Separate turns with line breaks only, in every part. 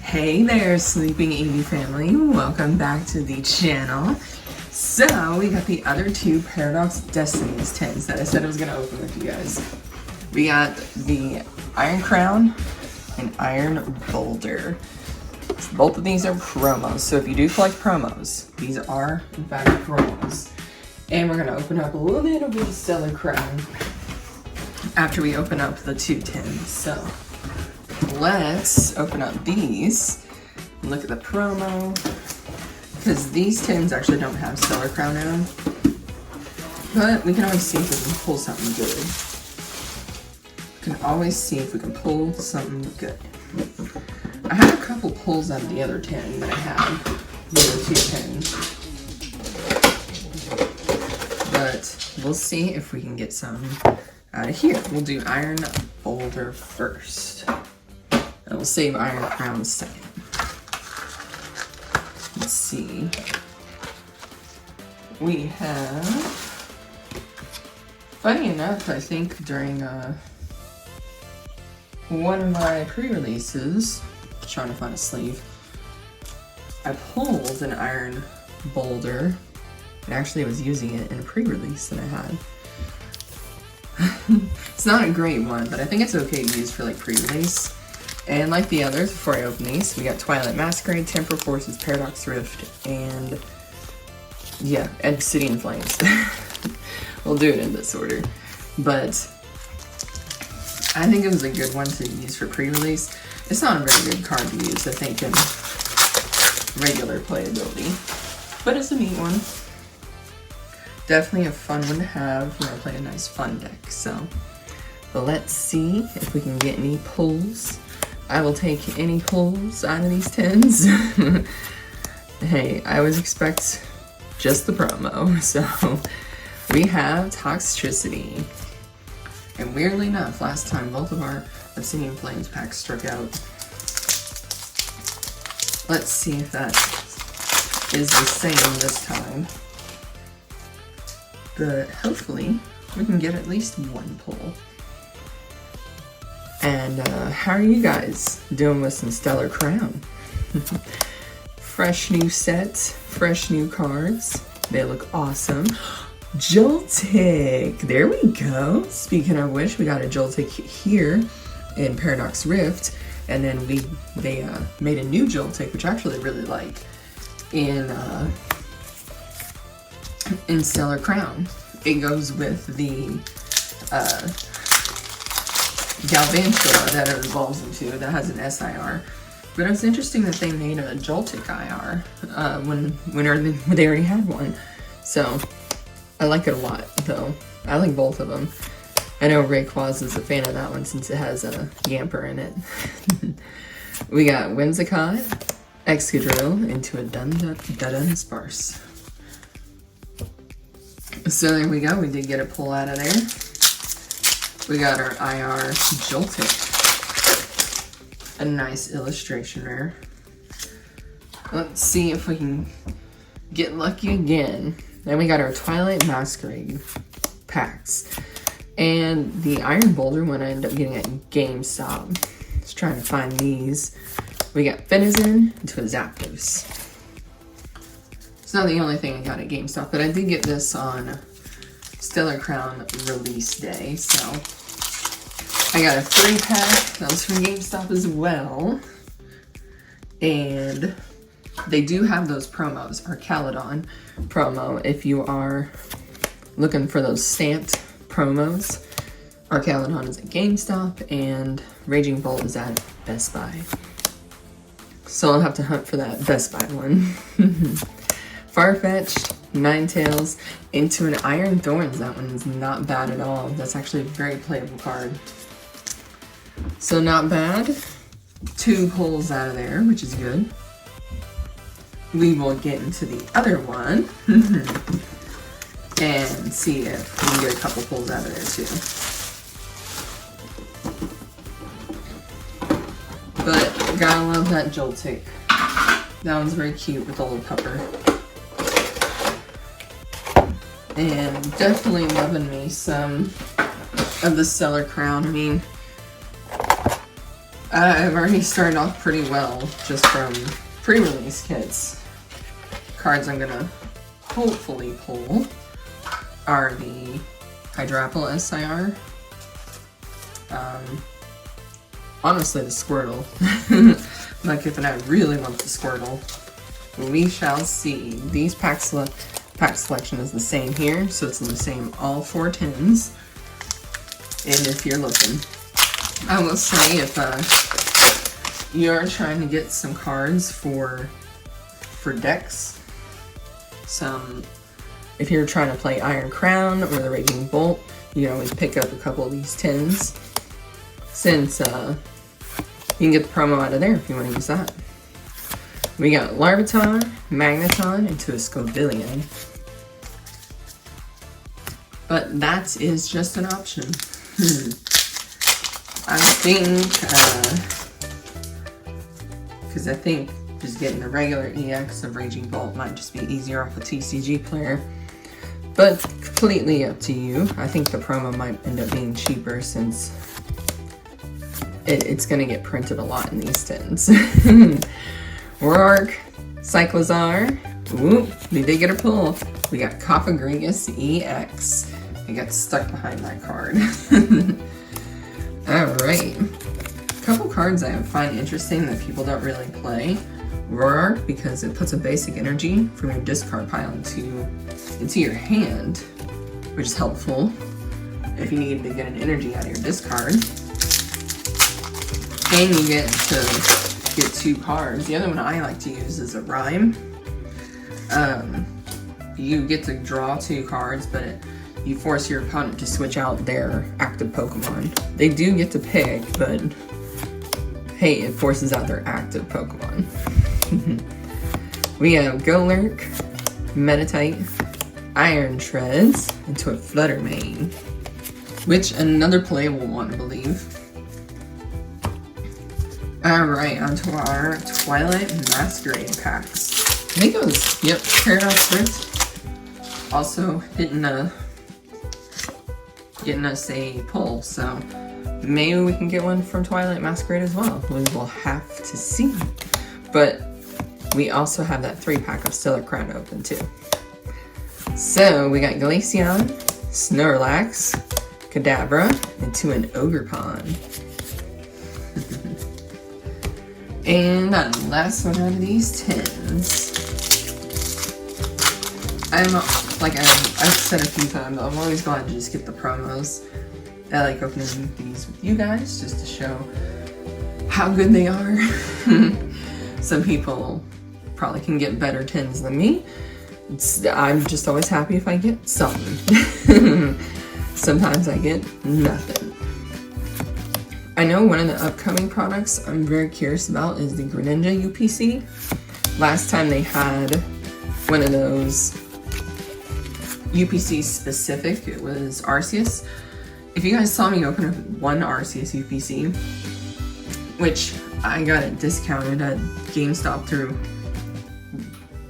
Hey there, Sleeping Evie family. Welcome back to the channel. So, we got the other two Paradox Destinies tins that I said I was going to open with you guys. We got the Iron Crown and Iron Boulder. Both of these are promos, so if you do collect promos, these are in fact promos. And we're going to open up a little bit of the Stellar Crown after we open up the two tins. So, let's open up these and look at the promo, because these tins actually don't have Stellar Crown in them, but we can always see if we can pull something good. We can always see if we can pull something good. I had a couple pulls out of the other tin that I had, the other two tins, but we'll see if we can get some out of here. We'll do Iron Boulder first. And we'll save Iron Crown second. Let's see. We have, funny enough, I think during one of my pre-releases, trying to find a sleeve, I pulled an Iron Boulder, and actually I was using it in a pre-release that I had. It's not a great one, but I think it's okay to use for like pre-release. And like the others, before I open these, we got Twilight Masquerade, Temper Forces, Paradox Rift, and yeah, Obsidian Flames. We'll do it in this order. But I think it was a good one to use for pre-release. It's not a very good card to use, I think, in regular playability. But it's a neat one. Definitely a fun one to have when I play a nice fun deck. So, but let's see if we can get any pulls. I will take any pulls out of these tins. Hey, I always expect just the promo. So we have Toxicity. And weirdly enough, last time both of our Obsidian Flames packs struck out. Let's see if that is the same this time. But hopefully we can get at least one pull. And how are you guys doing with some Stellar Crown? Fresh new sets, fresh new cards. They look awesome. Joltik, there we go. Speaking of which, we got a Joltik here in Paradox Rift, and then they made a new Joltik, which I actually really like, in Stellar Crown. It goes with the Galvantula that it evolves into, that has an SIR. But it's interesting that they made a Joltik IR when they already had one. So I like it a lot, though. I like both of them. I know Rayquaza is a fan of that one since it has a Yamper in it. We got Whimsicott, Excadrill into a Dunsparce. So there we go. We did get a pull out of there. We got our IR Joltik. A nice illustration rare. Let's see if we can get lucky again. Then we got our Twilight Masquerade packs. And the Iron Boulder one I ended up getting at GameStop. Just trying to find these. We got Finizen into a Zapdos. It's not the only thing I got at GameStop, but I did get this on Stellar Crown release day, so I got a 3-pack. That was from GameStop as well. And they do have those promos, our Caledon promo. If you are looking for those stamped promos, our Caledon is at GameStop and Raging Bolt is at Best Buy. So I'll have to hunt for that Best Buy one. Farfetch'd, Ninetales, into an Iron Thorns. That one's not bad at all. That's actually a very playable card. So not bad. 2 pulls out of there, which is good. We will get into the other one and see if we can get a couple pulls out of there too. But gotta love that Joltik. That one's very cute with the little pupper. And definitely loving me some of the Stellar Crown. I mean, I've already started off pretty well just from pre-release kits. Cards I'm gonna hopefully pull are the Hydrapple SIR. Honestly, the Squirtle. Like, if I really want the Squirtle. We shall see. These pack selection is the same here, so it's in the same all 4 tins. And if you're looking, I will say if you're trying to get some cards for decks, if you're trying to play Iron Crown or the Raging Bolt, you can always pick up a couple of these tins, since you can get the promo out of there if you want to use that. We got Larvitar, Magneton, into a Scovillion. But that is just an option. I think, because I think just getting a regular EX of Raging Bolt might just be easier off a TCG player. But completely up to you. I think the promo might end up being cheaper since it's going to get printed a lot in these tins. Roark, Cyclizar. Ooh, we did get a pull. We got Cofagrigus EX. I got stuck behind that card. Alright. A couple cards I find interesting that people don't really play. Roark, because it puts a basic energy from your discard pile into your hand, which is helpful if you need to get an energy out of your discard. And you get to get 2 cards. The other one I like to use is a Rhyme. You get to draw 2 cards, but you force your opponent to switch out their active Pokemon. They do get to pick, but hey, it forces out their active Pokemon. We have Golurk, Meditite, Iron Treads, into a Fluttermane, which another player will want to believe. Alright, onto our Twilight Masquerade packs. I think it was, yep, Paradox Rift. Also getting us a pull, so maybe we can get one from Twilight Masquerade as well. We will have to see. But we also have that 3-pack of Stellar Crown open too. So we got Glaceon, Snorlax, Kadabra, into an Ogerpon. And the last one out of these tins. Like I've said a few times, I'm always glad to just get the promos. I like opening these with you guys just to show how good they are. Some people probably can get better tins than me. I'm just always happy if I get something. Sometimes I get nothing. I know one of the upcoming products I'm very curious about is the Greninja UPC. Last time they had one of those UPC specific, it was Arceus. If you guys saw me open up one Arceus UPC, which I got it discounted at GameStop through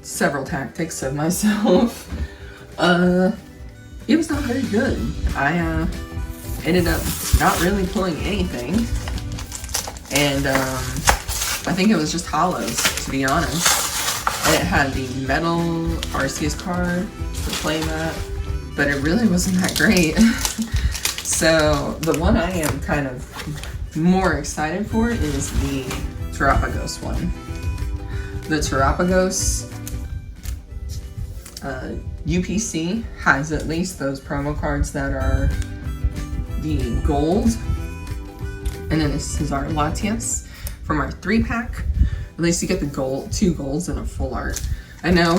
several tactics of myself, it was not very good. I ended up not really pulling anything, and I think it was just hollows, to be honest. And it had the metal Arceus card, the playmat, but it really wasn't that great. So the one I am kind of more excited for is the Terapagos one. The Terapagos UPC has at least those promo cards that are the gold, and then this is our Latias from our 3-pack. At least you get the gold, 2 golds and a full art. I know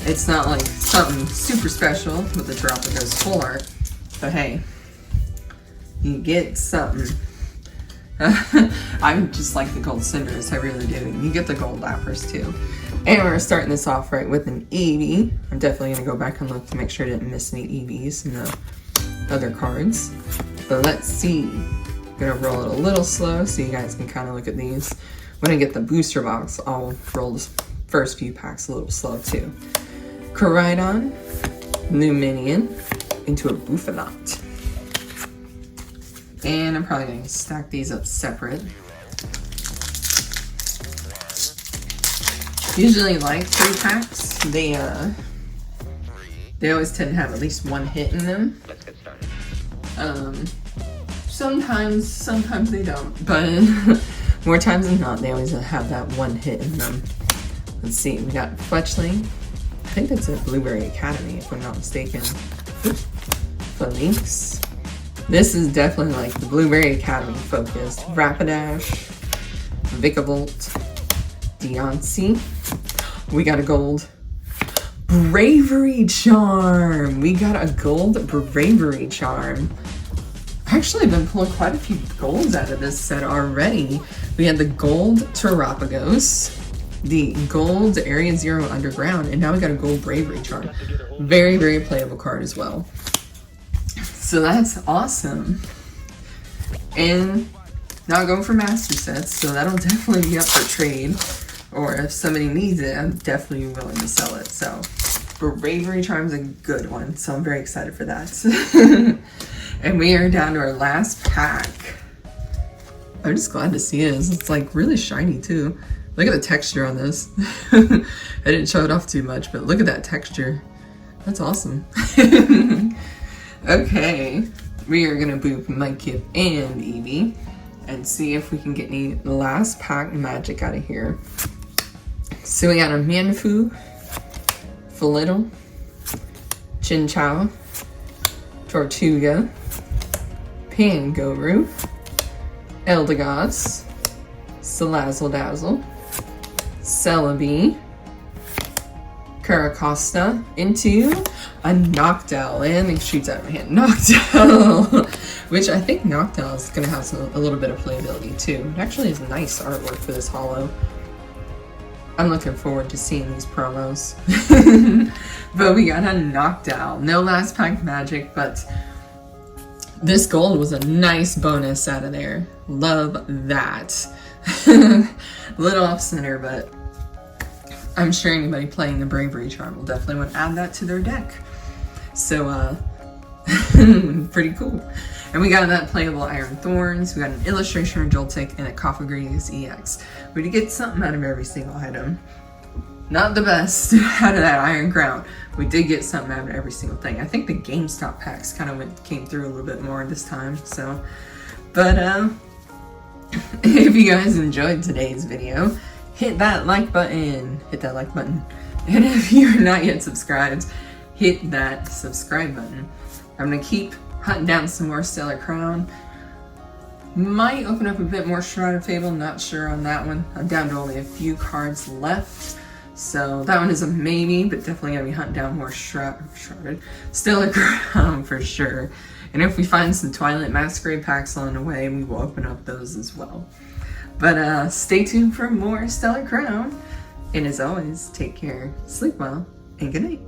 it's not like something super special with the Terapagos full art, but hey, you get something. I just like the gold cinders, I really do. You get the gold Lapras too. And we're starting this off right with an Eevee. I'm definitely gonna go back and look to make sure I didn't miss any Eevees in the other cards. But let's see. I'm gonna roll it a little slow so you guys can kind of look at these. When I get the booster box, I'll roll the first few packs a little slow too. Koraidon, Luminion, into a Buffalant. And I'm probably going to stack these up separate. Usually like 3 packs. They always tend to have at least 1 hit in them.
Let's get started.
Sometimes they don't, but more times than not, they always have that 1 hit in them. Let's see, we got Fletchling. I think that's a Blueberry Academy, if I'm not mistaken. Phalanx. This is definitely like the Blueberry Academy focused. Rapidash, Vikavolt, Deontay. We got a gold Bravery Charm. We got a gold Bravery Charm. Actually, I've been pulling quite a few golds out of this set already. We had the gold Terrapagos, the gold Area Zero Underground, and now we got a gold Bravery Charm. Very, very playable card as well. So that's awesome. And now going for master sets, so that'll definitely be up for trade. Or if somebody needs it, I'm definitely willing to sell it. So Bravery Charm's a good one, so I'm very excited for that. And we are down to our last pack. I'm just glad to see it. It's like really shiny too. Look at the texture on this. I didn't show it off too much, but look at that texture. That's awesome. Okay, we are gonna boop Mudkip and Eevee and see if we can get any last pack magic out of here. So we got a Manfu, Falidal, Chinchou, Tortuga, Pangoru, Eldegoss, Salazzle Dazzle, Celebi, Caracosta, into a Noctowl, and it shoots out of my hand. Noctowl! Which I think Noctowl is going to have a little bit of playability too. It actually is nice artwork for this holo. I'm looking forward to seeing these promos. But we got a Noctowl. No last pack magic, but this gold was a nice bonus out of there. Love that. Little off center, but I'm sure anybody playing the Bravery Charm will definitely want to add that to their deck. So, pretty cool. And we got that playable Iron Thorns, we got an Illustration of Joltik, and a Cofagrigus EX. We did get something out of every single item. Not the best out of that Iron Crown. We did get something out of every single thing. I think the GameStop packs kind of came through a little bit more this time. So, but if you guys enjoyed today's video, hit that like button. Hit that like button. And if you're not yet subscribed, hit that subscribe button. I'm gonna keep hunting down some more Stellar Crown. Might open up a bit more Shrouded Fable, not sure on that one. I'm down to only a few cards left. So that one is a maybe, but definitely gonna be hunting down more Shrouded Stellar Crown for sure. And if we find some Twilight Masquerade packs along the way, we will open up those as well. But stay tuned for more Stellar Crown. And as always, take care, sleep well, and good night.